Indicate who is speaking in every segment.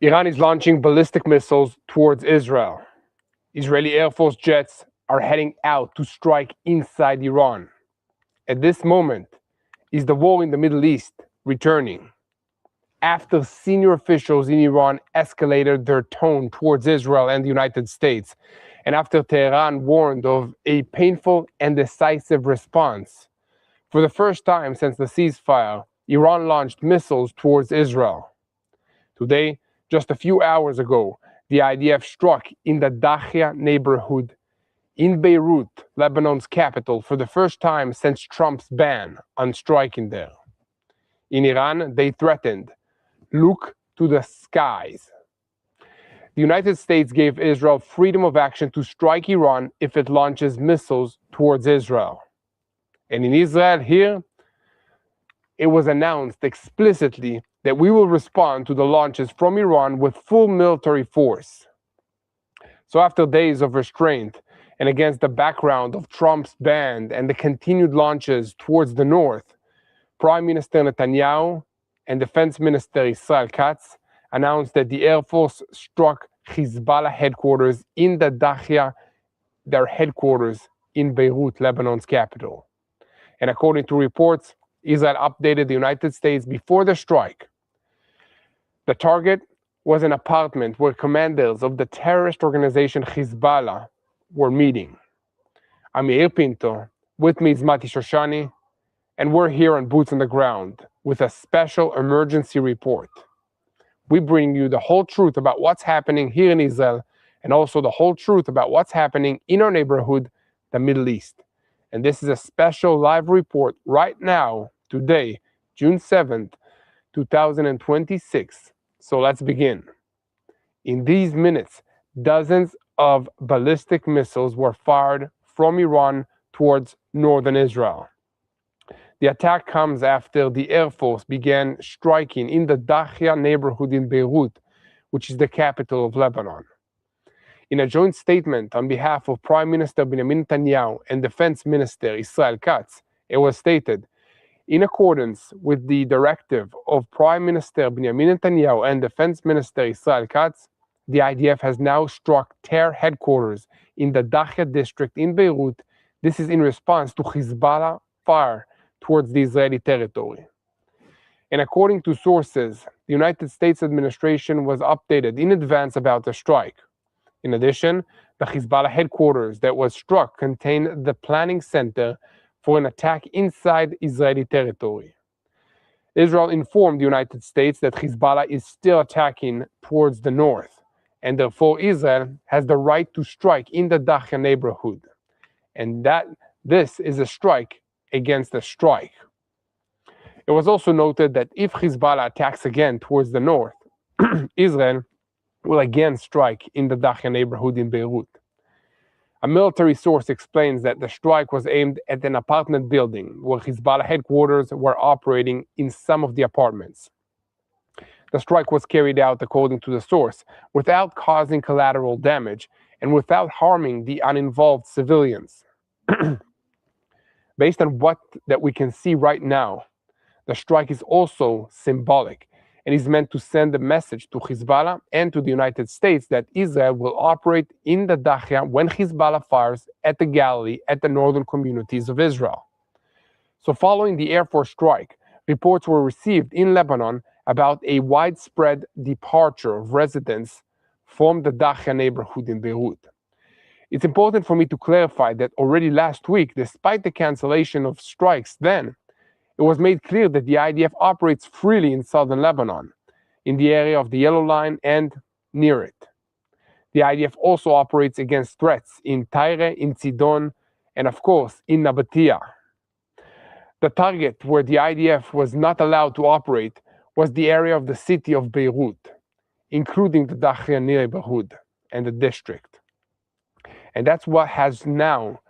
Speaker 1: Iran is launching ballistic missiles towards Israel. Israeli Air Force jets are heading out to strike inside Iran. At this moment, is the war in the Middle East returning? After senior officials in Iran escalated their tone towards Israel and the United States, and after Tehran warned of a painful and decisive response, for the first time since the ceasefire, Iran launched missiles towards Israel. Today, just a few hours ago, the IDF struck in the Dahia neighborhood in Beirut, Lebanon's capital, for the first time since Trump's ban on striking there. In Iran, they threatened, "Look to the skies." The United States gave Israel freedom of action to strike Iran if it launches missiles towards Israel. And in Israel, here, it was announced explicitly that we will respond to the launches from Iran with full military force. So after days of restraint, and against the background of Trump's ban and the continued launches towards the north, Prime Minister Netanyahu and Defense Minister Israel Katz announced that the Air Force struck Hezbollah headquarters in the Dahia, their headquarters in Beirut, Lebanon's capital. And according to reports, Israel updated the United States before the strike. The target was an apartment where commanders of the terrorist organization Hezbollah were meeting. I'm Yair Pinto, with me is Mati Shoshani, and we're here on Boots on the Ground with a special emergency report. We bring you the whole truth about what's happening here in Israel, and also the whole truth about what's happening in our neighborhood, the Middle East. And this is a special live report right now, today, June 7th, 2026. So let's begin. In these minutes, dozens of ballistic missiles were fired from Iran towards northern Israel. The attack comes after the Air Force began striking in the Dahia neighborhood in Beirut, which is the capital of Lebanon. In a joint statement on behalf of Prime Minister Benjamin Netanyahu and Defense Minister Israel Katz, it was stated, in accordance with the directive of Prime Minister Benjamin Netanyahu and Defense Minister Israel Katz, the IDF has now struck their headquarters in the Dahia district in Beirut. This is in response to Hezbollah fire towards the Israeli territory. And according to sources, the United States administration was updated in advance about the strike. In addition, the Hezbollah headquarters that was struck contained the planning center for an attack inside Israeli territory. Israel informed the United States that Hezbollah is still attacking towards the north, and therefore Israel has the right to strike in the Dahia neighborhood, and that this is a strike against a strike. It was also noted that if Hezbollah attacks again towards the north, Israel will again strike in the Dahia neighborhood in Beirut. A military source explains that the strike was aimed at an apartment building where Hezbollah headquarters were operating in some of the apartments. The strike was carried out, according to the source, without causing collateral damage and without harming the uninvolved civilians. Based on what that we can see right now, the strike is also symbolic and is meant to send a message to Hezbollah and to the United States that Israel will operate in the Dahia when Hezbollah fires at the Galilee at the northern communities of Israel. So following the Air Force strike, reports were received in Lebanon about a widespread departure of residents from the Dahia neighborhood in Beirut. It's important for me to clarify that already last week, despite the cancellation of strikes then, it was made clear that the IDF operates freely in southern Lebanon, in the area of the Yellow Line and near it. The IDF also operates against threats in Tyre, in Sidon, and of course in Nabatea. The target where the IDF was not allowed to operate was the area of the city of Beirut, including the Dahia neighborhood and the district. And that's what has now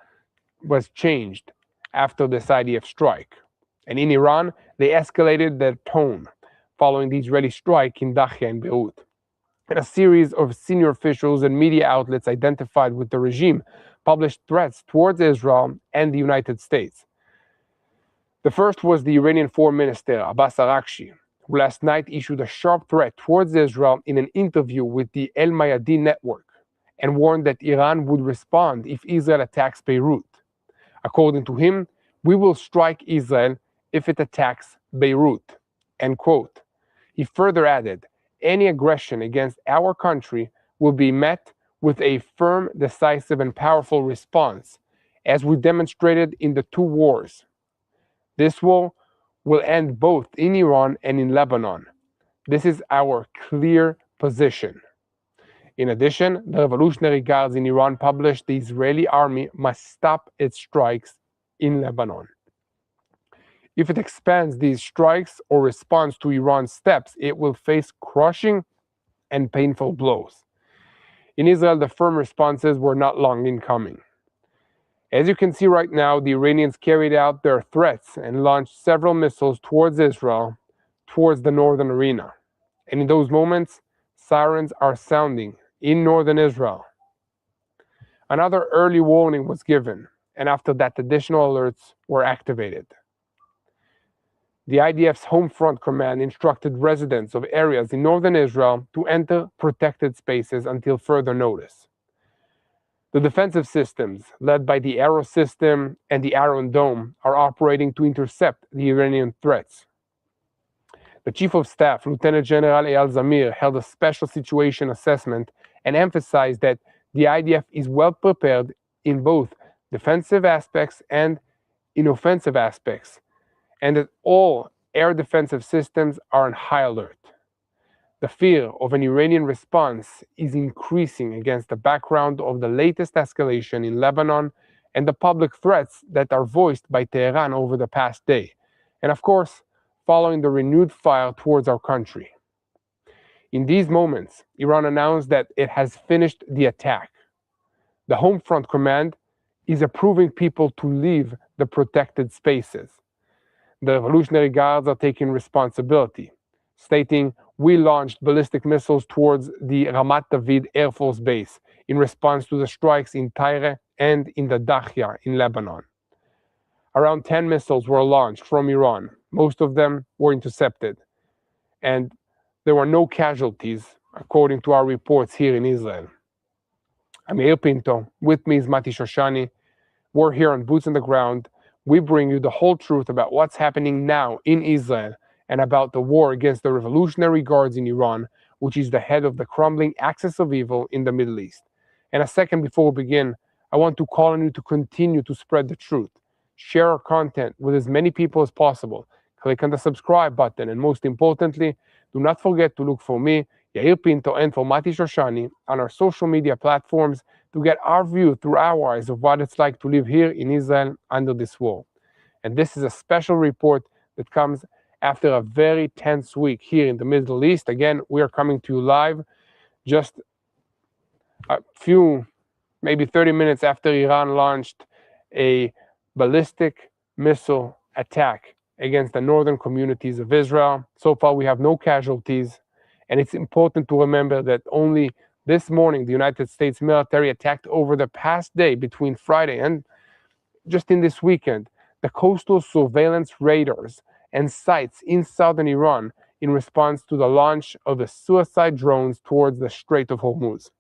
Speaker 1: was changed after this IDF strike. And in Iran, they escalated their tone following the Israeli strike in Dahia and Beirut. And a series of senior officials and media outlets identified with the regime published threats towards Israel and the United States. The first was the Iranian Foreign Minister, Abbas Araghchi, who last night issued a sharp threat towards Israel in an interview with the El Mayadeen network and warned that Iran would respond if Israel attacks Beirut. According to him, "We will strike Israel if it attacks Beirut." End quote. He further added, "Any aggression against our country will be met with a firm, decisive, and powerful response, as we demonstrated in the two wars. This war will end both in Iran and in Lebanon. This is our clear position." In addition, the Revolutionary Guards in Iran published the Israeli army must stop its strikes in Lebanon. If it expands these strikes or responds to Iran's steps, it will face crushing and painful blows. In Israel, the firm responses were not long in coming. As you can see right now, the Iranians carried out their threats and launched several missiles towards Israel, towards the northern arena. And in those moments, sirens are sounding in northern Israel. Another early warning was given, and after that, additional alerts were activated. The IDF's Home Front Command instructed residents of areas in northern Israel to enter protected spaces until further notice. The defensive systems, led by the Arrow system and the Iron Dome, are operating to intercept the Iranian threats. The Chief of Staff, Lieutenant General Eyal Zamir, held a special situation assessment and emphasized that the IDF is well prepared in both defensive aspects and in offensive aspects, and that all air defensive systems are on high alert. The fear of an Iranian response is increasing against the background of the latest escalation in Lebanon and the public threats that are voiced by Tehran over the past day, and of course, following the renewed fire towards our country. In these moments, Iran announced that it has finished the attack. The Home Front Command is approving people to leave the protected spaces. The Revolutionary Guards are taking responsibility, stating, "We launched ballistic missiles towards the Ramat David Air Force Base in response to the strikes in Tyre and in the Dahya in Lebanon." Around 10 missiles were launched from Iran. Most of them were intercepted, and there were no casualties, according to our reports here in Israel. I'm Yair Pinto. With me is Mati Shoshani. We're here on Boots on the Ground. We bring you the whole truth about what's happening now in Israel and about the war against the Revolutionary Guards in Iran, which is the head of the crumbling axis of evil in the Middle East. And a second before we begin, I want to call on you to continue to spread the truth. Share our content with as many people as possible. Click on the subscribe button, and most importantly, do not forget to look for me, Yair Pinto, and for Mati Shoshani on our social media platforms to get our view through our eyes of what it's like to live here in Israel under this war. And this is a special report that comes after a very tense week here in the Middle East. Again, we are coming to you live just a few, maybe 30 minutes after Iran launched a ballistic missile attack against the northern communities of Israel. So far, we have no casualties. And it's important to remember that only this morning, the United States military attacked over the past day between Friday and just in this weekend, the coastal surveillance radars and sites in southern Iran in response to the launch of the suicide drones towards the Strait of Hormuz.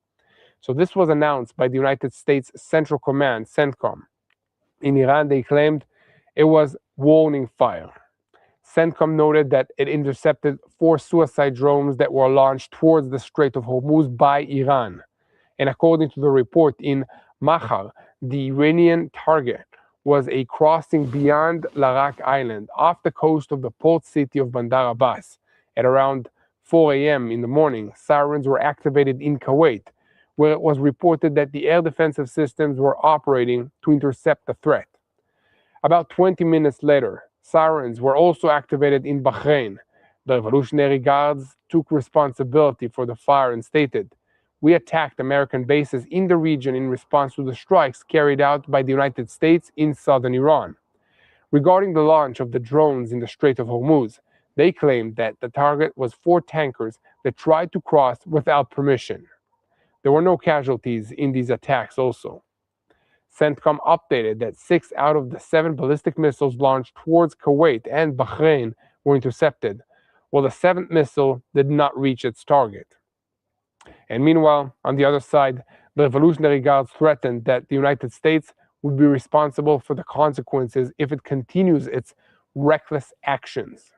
Speaker 1: So this was announced by the United States Central Command, CENTCOM. In Iran, they claimed it was warning fire. CENTCOM noted that it intercepted 4 suicide drones that were launched towards the Strait of Hormuz by Iran. And according to the report in Mahar, the Iranian target was a crossing beyond Larak Island off the coast of the port city of Bandar Abbas. At around 4 a.m. in the morning, sirens were activated in Kuwait, where it was reported that the air defensive systems were operating to intercept the threat. About 20 minutes later, sirens were also activated in Bahrain. The Revolutionary Guards took responsibility for the fire and stated, "We attacked American bases in the region in response to the strikes carried out by the United States in southern Iran." Regarding the launch of the drones in the Strait of Hormuz, they claimed that the target was 4 tankers that tried to cross without permission. There were no casualties in these attacks also. CENTCOM updated that 6 out of the 7 ballistic missiles launched towards Kuwait and Bahrain were intercepted, while the seventh missile did not reach its target. And meanwhile, on the other side, the Revolutionary Guards threatened that the United States would be responsible for the consequences if it continues its reckless actions.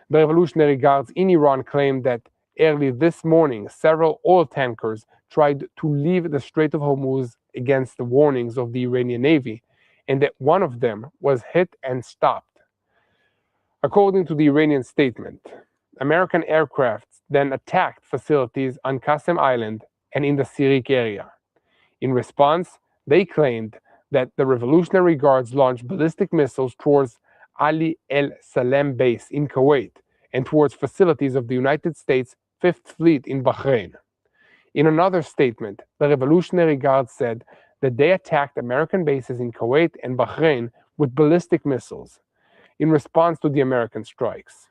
Speaker 1: The Revolutionary Guards in Iran claimed that early this morning, several oil tankers tried to leave the Strait of Hormuz against the warnings of the Iranian Navy, and that one of them was hit and stopped. According to the Iranian statement, American aircraft then attacked facilities on Qasem Island and in the Sirik area. In response, they claimed that the Revolutionary Guards launched ballistic missiles towards Ali El Salem base in Kuwait and towards facilities of the United States Fifth Fleet in Bahrain. In another statement, the Revolutionary Guards said that they attacked American bases in Kuwait and Bahrain with ballistic missiles in response to the American strikes.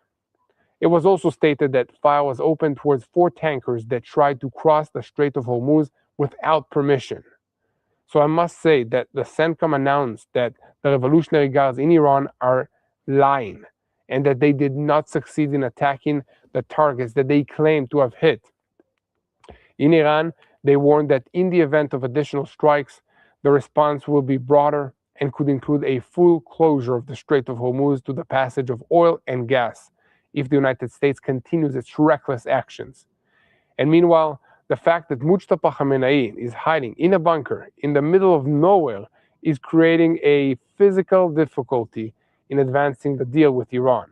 Speaker 1: It was also stated that fire was opened towards 4 tankers that tried to cross the Strait of Hormuz without permission. So I must say that the CENTCOM announced that the Revolutionary Guards in Iran are lying and that they did not succeed in attacking the targets that they claim to have hit. In Iran, they warned that in the event of additional strikes, the response will be broader and could include a full closure of the Strait of Hormuz to the passage of oil and gas if the United States continues its reckless actions. And meanwhile, the fact that Mustafa Khamenei is hiding in a bunker in the middle of nowhere is creating a physical difficulty in advancing the deal with Iran.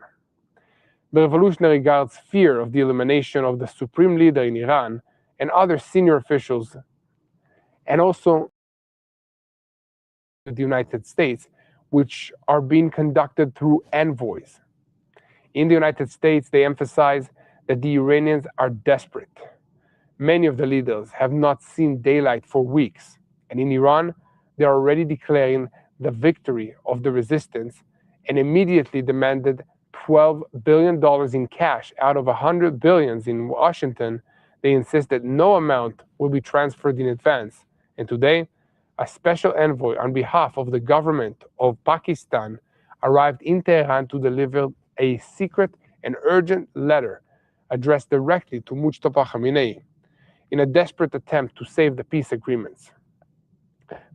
Speaker 1: The Revolutionary Guards' fear of the elimination of the supreme leader in Iran and other senior officials, and also the United States, which are being conducted through envoys. In the United States, they emphasize that the Iranians are desperate. Many of the leaders have not seen daylight for weeks, and in Iran, they are already declaring the victory of the resistance and immediately demanded $12 billion in cash out of $100 billion in Washington. They insist that no amount will be transferred in advance. And today, a special envoy on behalf of the government of Pakistan arrived in Tehran to deliver a secret and urgent letter addressed directly to Mustafa Khamenei in a desperate attempt to save the peace agreements.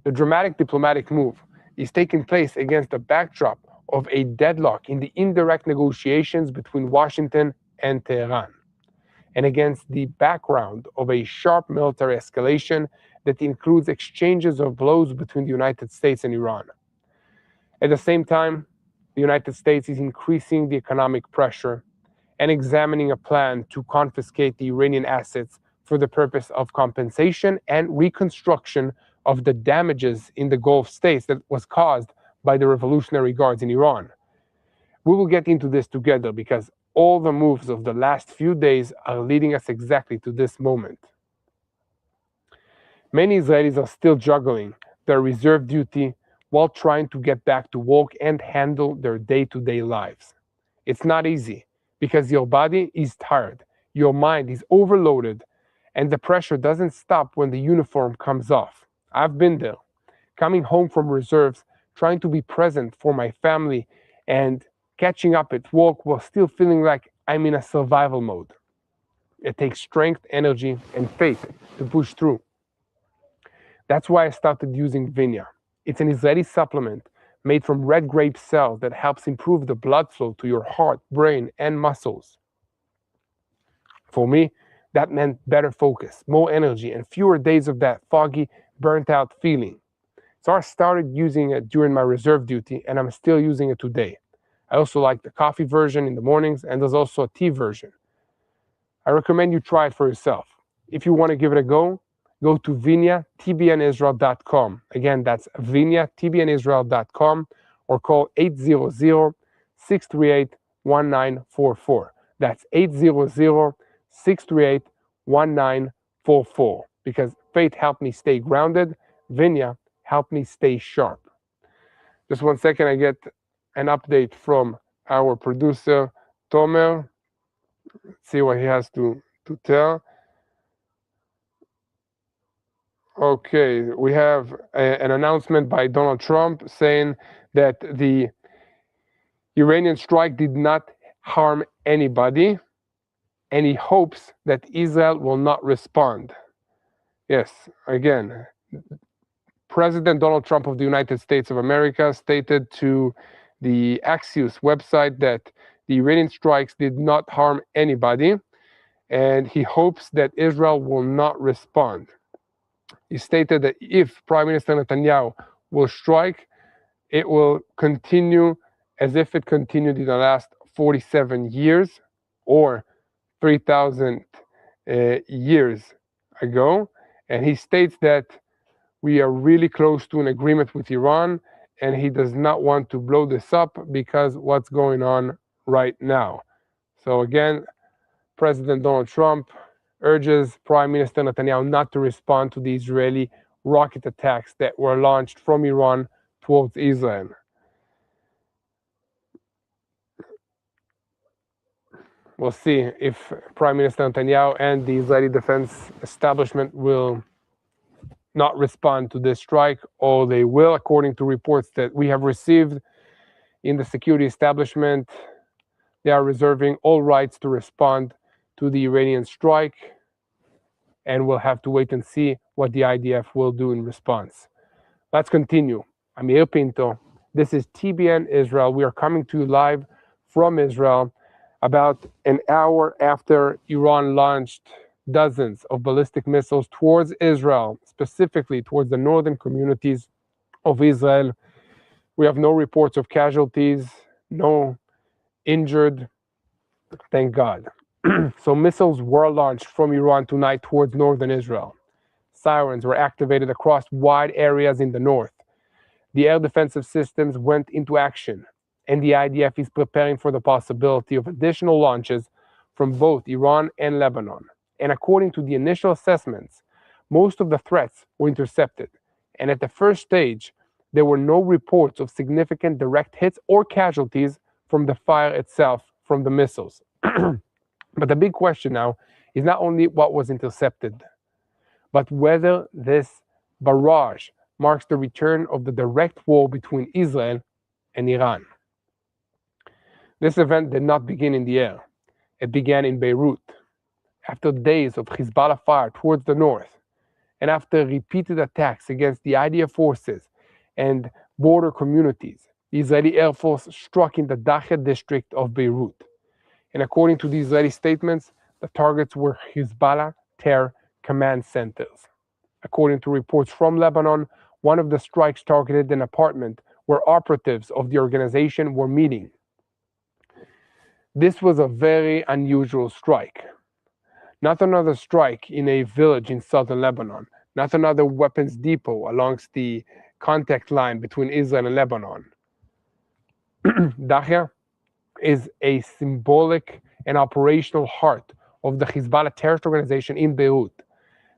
Speaker 1: The dramatic diplomatic move is taking place against the backdrop of a deadlock in the indirect negotiations between Washington and Tehran, and against the background of a sharp military escalation that includes exchanges of blows between the United States and Iran. At the same time, the United States is increasing the economic pressure and examining a plan to confiscate the Iranian assets for the purpose of compensation and reconstruction of the damages in the Gulf states that was caused by the Revolutionary Guards in Iran. We will get into this together because all the moves of the last few days are leading us exactly to this moment. Many Israelis are still juggling their reserve duty while trying to get back to work and handle their day-to-day lives. It's not easy because your body is tired, your mind is overloaded, and the pressure doesn't stop when the uniform comes off. I've been there, coming home from reserves, trying to be present for my family and catching up at work while still feeling like I'm in a survival mode. It takes strength, energy, and faith to push through. That's why I started using Vinia. It's an Israeli supplement made from red grape cells that helps improve the blood flow to your heart, brain, and muscles. For me, that meant better focus, more energy, and fewer days of that foggy, burnt out feeling. So I started using it during my reserve duty, and I'm still using it today. I also like the coffee version in the mornings, and there's also a tea version. I recommend you try it for yourself. If you want to give it a go to vinyatbnisrael.com. Again, that's vinyatbnisrael.com, or call 800-638-1944. That's 800-638-1944. Because faith helped me stay grounded, Vinya helped me stay sharp. Just 1 second, I get an update from our producer, Tomer. Let's see what he has to tell. Okay, we have an announcement by Donald Trump saying that the Iranian strike did not harm anybody, and he hopes that Israel will not respond. Yes, again, President Donald Trump of the United States of America stated to the Axios website that the Iranian strikes did not harm anybody, and he hopes that Israel will not respond. He stated that if Prime Minister Netanyahu will strike, it will continue as if it continued in the last 47 years or 3,000 years ago. And he states that we are really close to an agreement with Iran, and he does not want to blow this up because what's going on right now. So again, President Donald Trump urges Prime Minister Netanyahu not to respond to the Israeli rocket attacks that were launched from Iran towards Israel. We'll see if Prime Minister Netanyahu and the Israeli defense establishment will not respond to this strike, or they will, according to reports that we have received in the security establishment. They are reserving all rights to respond to the Iranian strike, and we'll have to wait and see what the IDF will do in response. Let's continue. I'm Yair Pinto. This is TBN Israel. We are coming to you live from Israel about an hour after Iran launched dozens of ballistic missiles towards Israel, specifically towards the northern communities of Israel. We have no reports of casualties, no injured, thank God. So missiles were launched from Iran tonight towards northern Israel. Sirens were activated across wide areas in the north. The air defensive systems went into action, and the IDF is preparing for the possibility of additional launches from both Iran and Lebanon. And according to the initial assessments, most of the threats were intercepted. And at the first stage, there were no reports of significant direct hits or casualties from the fire itself from the missiles. But the big question now is not only what was intercepted, but whether this barrage marks the return of the direct war between Israel and Iran. This event did not begin in the air. It began in Beirut. After days of Hezbollah fire towards the north, and after repeated attacks against the IDF forces and border communities, the Israeli Air Force struck in the Dahiya district of Beirut. And according to the Israeli statements, the targets were Hezbollah terror command centers. According to reports from Lebanon, one of the strikes targeted an apartment where operatives of the organization were meeting. This was a very unusual strike. Not another strike in a village in southern Lebanon, not another weapons depot along the contact line between Israel and Lebanon. Dahiya is a symbolic and operational heart of the Hezbollah terrorist organization in Beirut.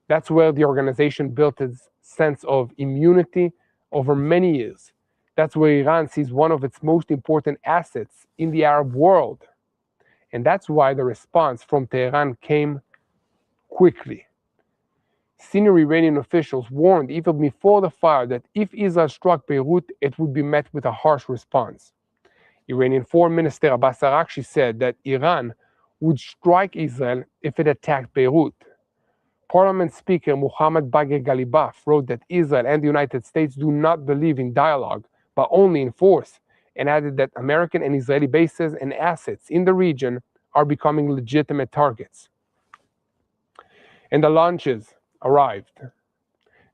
Speaker 1: That's where the organization built its sense of immunity over many years. That's where Iran sees one of its most important assets in the Arab world. And that's why the response from Tehran came quickly. Senior Iranian officials warned even before the fire that if Israel struck Beirut, it would be met with a harsh response. Iranian Foreign Minister Abbas Araghchi said that Iran would strike Israel if it attacked Beirut. Parliament Speaker Mohammad Bagher Ghalibaf wrote that Israel and the United States do not believe in dialogue, but only in force, and added that American and Israeli bases and assets in the region are becoming legitimate targets. And the launches arrived.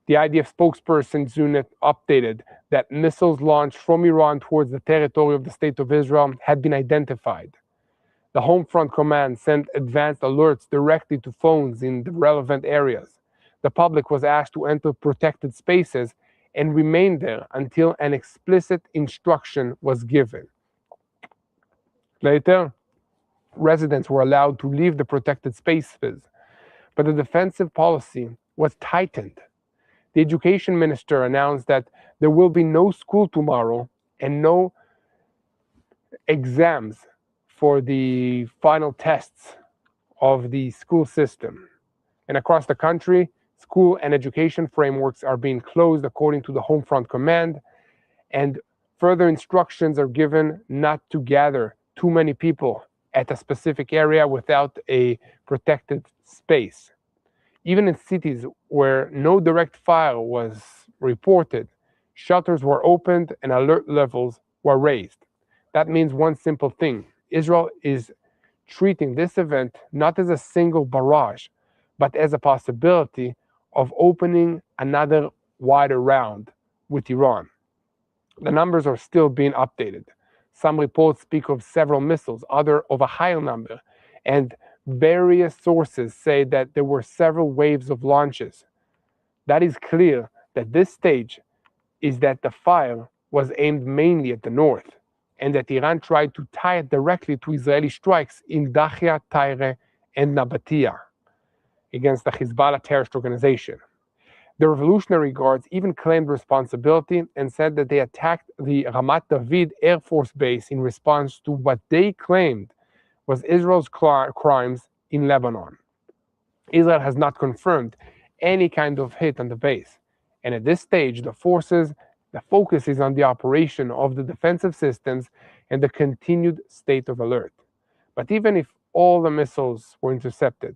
Speaker 1: The IDF spokesperson's unit updated that missiles launched from Iran towards the territory of the State of Israel had been identified. The Home Front Command sent advanced alerts directly to phones in the relevant areas. The public was asked to enter protected spaces and remain there until an explicit instruction was given. Later, residents were allowed to leave the protected spaces, but the defensive policy was tightened. The education minister announced that there will be no school tomorrow and no exams for the final tests of the school system. And across the country, school and education frameworks are being closed according to the Home Front Command, and further instructions are given not to gather too many people at a specific area without a protected space. Even in cities where no direct fire was reported, shelters were opened and alert levels were raised. That means one simple thing: Israel is treating this event not as a single barrage, but as a possibility of opening another wider round with Iran. The numbers are still being updated. Some reports speak of several missiles, others of a higher number, and various sources say that there were several waves of launches. That is clear that this stage is that the fire was aimed mainly at the north, and that Iran tried to tie it directly to Israeli strikes in Dahya, Tyre, and Nabatea against the Hezbollah terrorist organization. The Revolutionary Guards even claimed responsibility and said that they attacked the Ramat David Air Force Base in response to what they claimed was Israel's crimes in Lebanon. Israel has not confirmed any kind of hit on the base, and at this stage, the focus is on the operation of the defensive systems and the continued state of alert. But even if all the missiles were intercepted,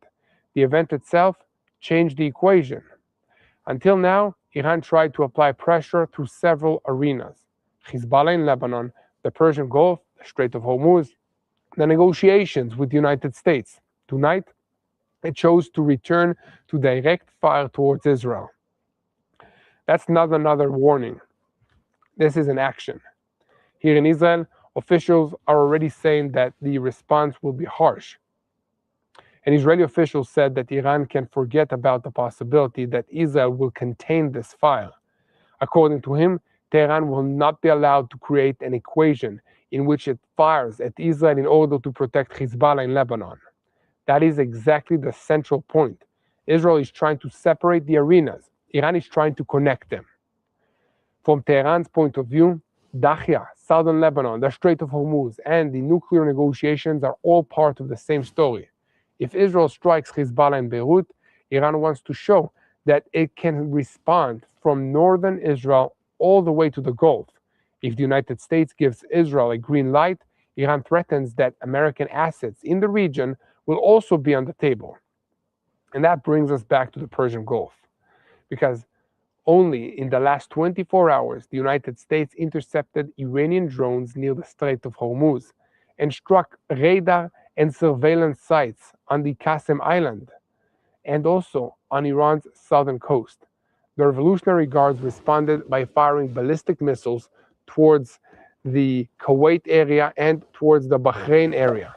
Speaker 1: the event itself changed the equation. Until now, Iran tried to apply pressure through several arenas: Hezbollah in Lebanon, the Persian Gulf, the Strait of Hormuz, the negotiations with the United States. Tonight, it chose to return to direct fire towards Israel. That's not another warning. This is an action. Here in Israel, officials are already saying that the response will be harsh. An Israeli official said that Iran can forget about the possibility that Israel will contain this fire. According to him, Tehran will not be allowed to create an equation in which it fires at Israel in order to protect Hezbollah in Lebanon. That is exactly the central point. Israel is trying to separate the arenas. Iran is trying to connect them. From Tehran's point of view, Dahya, southern Lebanon, the Strait of Hormuz, and the nuclear negotiations are all part of the same story. If Israel strikes Hezbollah in Beirut, Iran wants to show that it can respond from northern Israel all the way to the Gulf. If the United States gives Israel a green light, Iran threatens that American assets in the region will also be on the table. And that brings us back to the Persian Gulf, because only in the last 24 hours, the United States intercepted Iranian drones near the Strait of Hormuz and struck radar and surveillance sites on the Qasem Island and also on Iran's southern coast. The Revolutionary Guards responded by firing ballistic missiles towards the Kuwait area and towards the Bahrain area.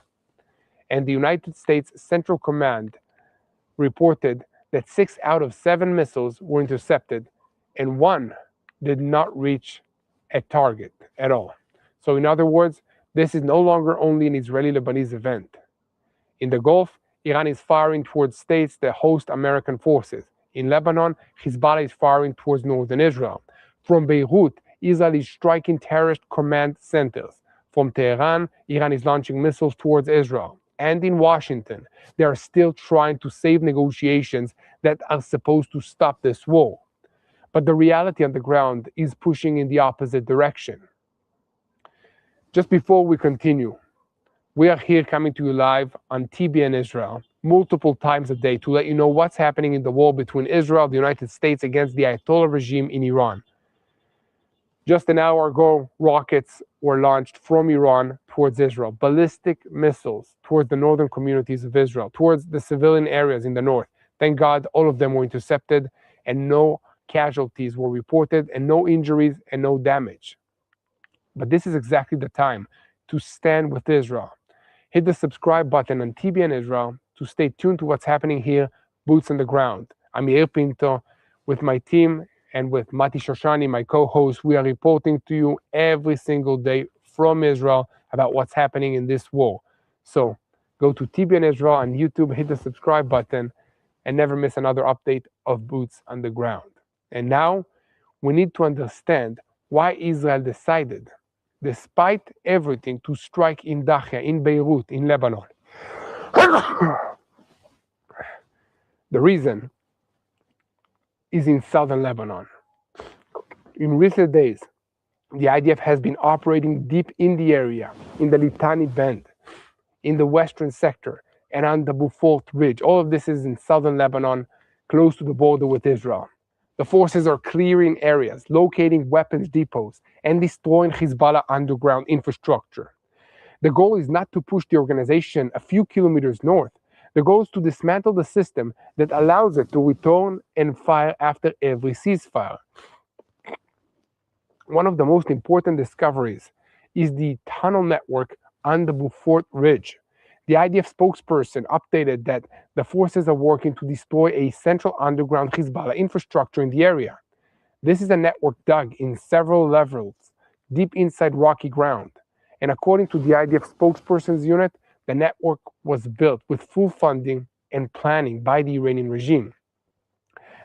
Speaker 1: And the United States Central Command reported that 6 out of 7 missiles were intercepted and 1 did not reach a target at all. So in other words, this is no longer only an Israeli-Lebanese event. In the Gulf, Iran is firing towards states that host American forces. In Lebanon, Hezbollah is firing towards northern Israel. From Beirut, Israel is striking terrorist command centers. From Tehran, Iran is launching missiles towards Israel. And in Washington, they are still trying to save negotiations that are supposed to stop this war. But the reality on the ground is pushing in the opposite direction. Just before we continue, we are here coming to you live on TBN Israel multiple times a day to let you know what's happening in the war between Israel and the United States against the Ayatollah regime in Iran. Just an hour ago, rockets were launched from Iran towards Israel, ballistic missiles towards the northern communities of Israel, towards the civilian areas in the north. Thank God all of them were intercepted and no casualties were reported and no injuries and no damage. But this is exactly the time to stand with Israel. Hit the subscribe button on TBN Israel to stay tuned to what's happening here, boots on the ground. I'm Yair Pinto with my team and with Mati Shoshani, my co-host. We are reporting to you every single day from Israel about what's happening in this war. So go to TBN Israel on YouTube, hit the subscribe button, and never miss another update of Boots on the Ground. And now we need to understand why Israel decided, despite everything, to strike in Dahya, in Beirut, in Lebanon. The reason is in southern Lebanon. In recent days, the IDF has been operating deep in the area, in the Litani Band. in the western sector and on the Beaufort Ridge. All of this is in southern Lebanon, close to the border with Israel. The forces are clearing areas, locating weapons depots, and destroying Hezbollah underground infrastructure. The goal is not to push the organization a few kilometers north. The goal is to dismantle the system that allows it to return and fire after every ceasefire. One of the most important discoveries is the tunnel network on the Beaufort Ridge. The IDF spokesperson updated that the forces are working to destroy a central underground Hezbollah infrastructure in the area. This is a network dug in several levels, deep inside rocky ground. And according to the IDF spokesperson's unit, the network was built with full funding and planning by the Iranian regime.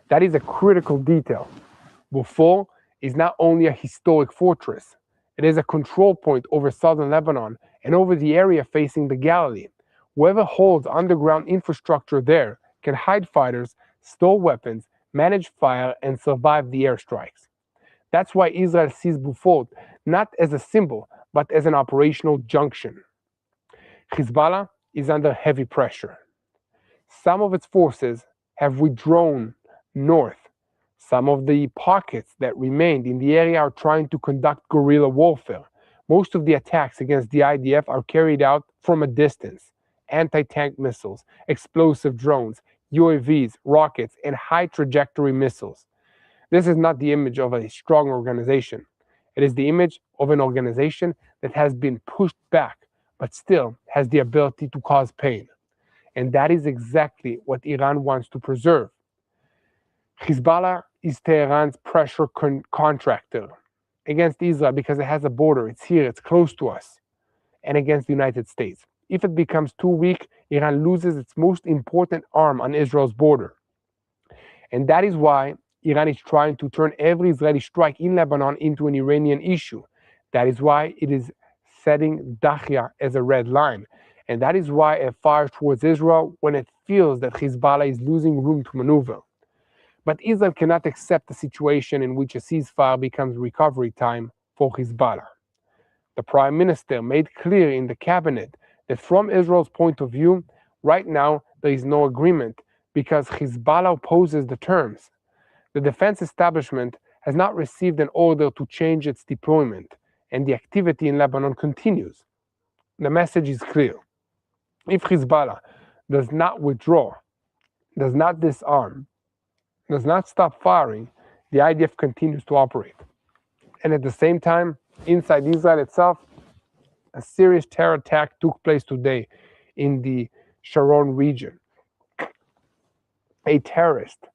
Speaker 1: That is a critical detail. Beaufort is not only a historic fortress, it is a control point over southern Lebanon and over the area facing the Galilee. Whoever holds underground infrastructure there can hide fighters, store weapons, manage fire, and survive the airstrikes. That's why Israel sees Beaufort not as a symbol, but as an operational junction. Hezbollah is under heavy pressure. Some of its forces have withdrawn north. Some of the pockets that remained in the area are trying to conduct guerrilla warfare. Most of the attacks against the IDF are carried out from a distance. Anti-tank missiles, explosive drones, UAVs, rockets, and high-trajectory missiles. This is not the image of a strong organization. It is the image of an organization that has been pushed back, but still has the ability to cause pain. And that is exactly what Iran wants to preserve. Hezbollah is Tehran's pressure contractor against Israel because it has a border, it's here, it's close to us, and against the United States. If it becomes too weak, Iran loses its most important arm on Israel's border. And that is why Iran is trying to turn every Israeli strike in Lebanon into an Iranian issue. That is why it is setting Dahya as a red line. And that is why it fires towards Israel when it feels that Hezbollah is losing room to maneuver. But Israel cannot accept a situation in which a ceasefire becomes recovery time for Hezbollah. The Prime Minister made clear in the cabinet that from Israel's point of view, right now there is no agreement because Hezbollah opposes the terms. The defense establishment has not received an order to change its deployment, and the activity in Lebanon continues. The message is clear. If Hezbollah does not withdraw, does not disarm, does not stop firing, the IDF continues to operate. And at the same time, inside Israel itself, a serious terror attack took place today in the Sharon region. A terrorist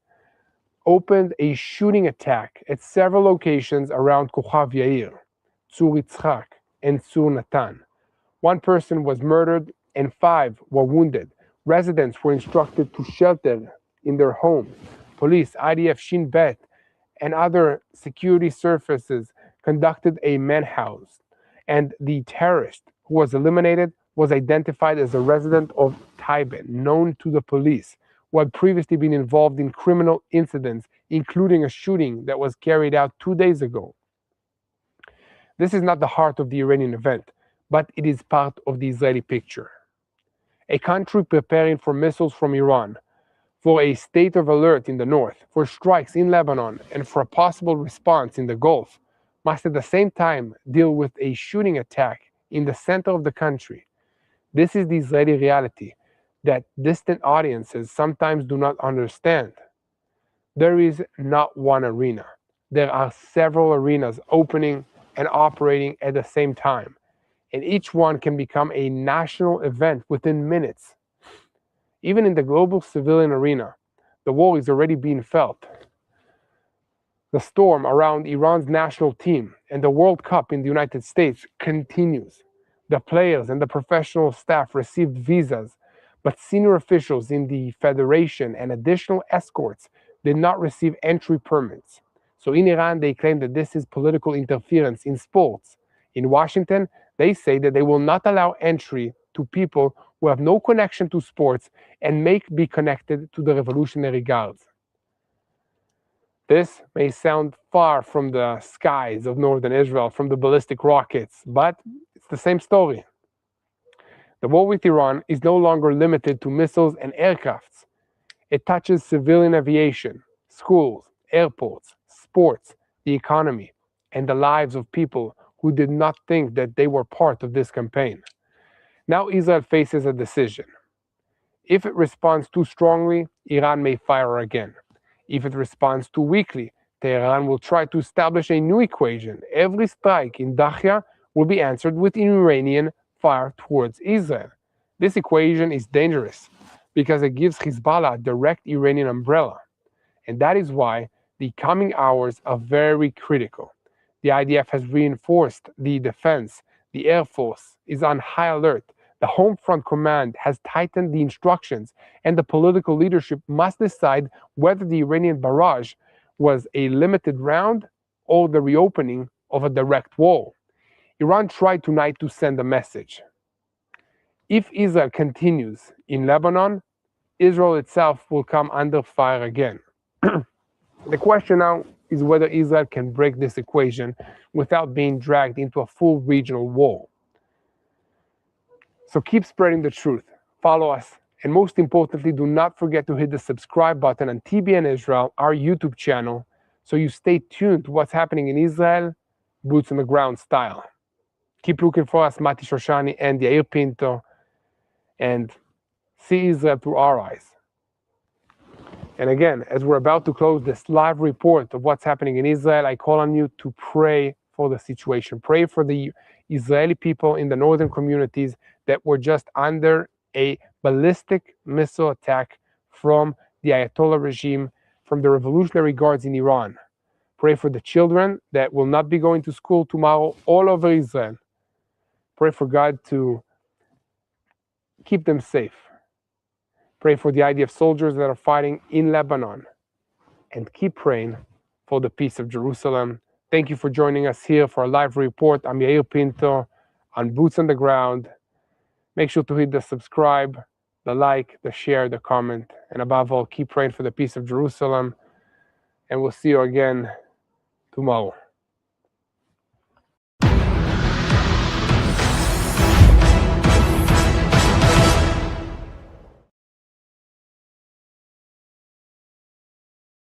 Speaker 1: opened a shooting attack at several locations around Kochav Yair, Tzur Yitzchak, and Tzur Natan. One person was murdered and 5 were wounded. Residents were instructed to shelter in their homes. Police, IDF, Shin Bet, and other security services conducted a manhunt, and the terrorist who was eliminated was identified as a resident of TBN, known to the police, who had previously been involved in criminal incidents, including a shooting that was carried out 2 days ago. This is not the heart of the Iranian event, but it is part of the Israeli picture. A country preparing for missiles from Iran, for a state of alert in the north, for strikes in Lebanon, and for a possible response in the Gulf, must at the same time deal with a shooting attack in the center of the country. This is the Israeli reality that distant audiences sometimes do not understand. There is not one arena. There are several arenas opening and operating at the same time, and each one can become a national event within minutes. Even in the global civilian arena, the war is already being felt. The storm around Iran's national team and the World Cup in the United States continues. The players and the professional staff received visas, but senior officials in the federation and additional escorts did not receive entry permits. So in Iran, they claim that this is political interference in sports. In Washington, they say that they will not allow entry to people who have no connection to sports and may be connected to the Revolutionary Guards. This may sound far from the skies of northern Israel, from the ballistic rockets, but it's the same story. The war with Iran is no longer limited to missiles and aircrafts. It touches civilian aviation, schools, airports, sports, the economy, and the lives of people who did not think that they were part of this campaign. Now Israel faces a decision. If it responds too strongly, Iran may fire again. If it responds too weakly, Tehran will try to establish a new equation. Every strike in Dahya will be answered with Iranian fire towards Israel. This equation is dangerous because it gives Hezbollah a direct Iranian umbrella. And that is why the coming hours are very critical. The IDF has reinforced the defense. The Air Force is on high alert. The Home Front Command has tightened the instructions, and the political leadership must decide whether the Iranian barrage was a limited round or the reopening of a direct war. Iran tried tonight to send a message. If Israel continues in Lebanon, Israel itself will come under fire again. The question now is whether Israel can break this equation without being dragged into a full regional war. So keep spreading the truth, follow us, and most importantly, do not forget to hit the subscribe button on TBN Israel, our YouTube channel, so you stay tuned to what's happening in Israel, boots on the ground style. Keep looking for us, Mati Shoshani and Yair Pinto, and see Israel through our eyes. And again, as we're about to close this live report of what's happening in Israel, I call on you to pray for the situation. Pray for the Israeli people in the northern communities that were just under a ballistic missile attack from the Ayatollah regime, from the Revolutionary Guards in Iran. Pray for the children that will not be going to school tomorrow all over Israel. Pray for God to keep them safe. Pray for the IDF soldiers that are fighting in Lebanon. And keep praying for the peace of Jerusalem. Thank you for joining us here for a live report. I'm Yair Pinto on Boots on the Ground. Make sure to hit the subscribe, the like, the share, the comment, and above all, keep praying for the peace of Jerusalem. And we'll see you again tomorrow.